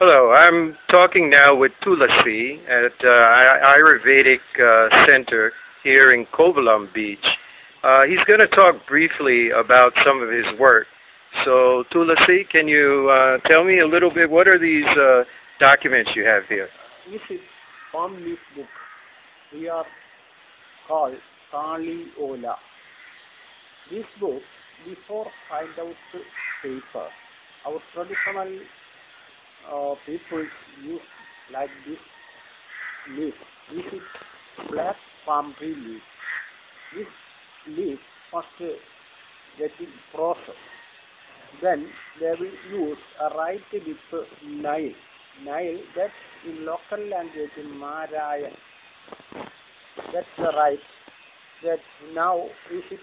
Hello, I'm talking now with Tulasi at Ayurvedic Center here in Kovalam Beach. He's going to talk briefly about some of his work. So, Tulasi, can you tell me a little bit, what are these documents you have here? This is palm leaf book. We are called Kali Ola. This book, before find out paper, our traditional people use like this leaf. This is black palm tree leaf. This leaf first getting processed. Then they will use a right with Nile. Nile, that's in local language in Marayan. That's the right. That now is it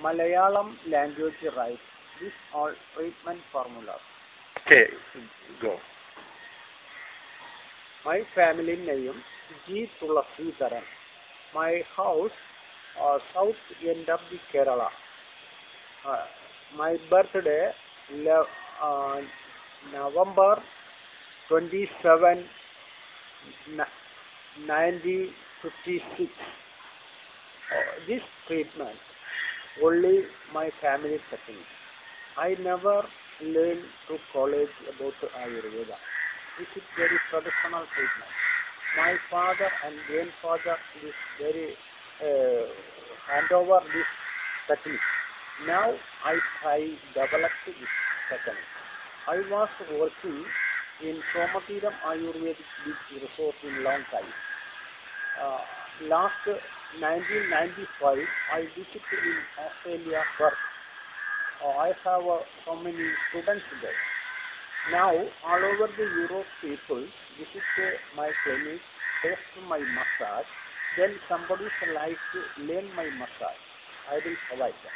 Malayalam language right. This all treatment formulas. Okay, go. My family name G. Tulasitharan. My house south end of the Kerala. My birthday November 27, 1956. This treatment only my family technique. I never learned to college about Ayurveda. This is very traditional treatment. My father and grandfather is very hand over this technique. Now I try develop this technique. I was working in Somatiram Ayurvedic resort in long time. Last 1995, I visited in Australia work. I have so many students there. Now, all over the Europe people visit my clinic, test my massage. Then somebody like to learn my massage. I will provide them.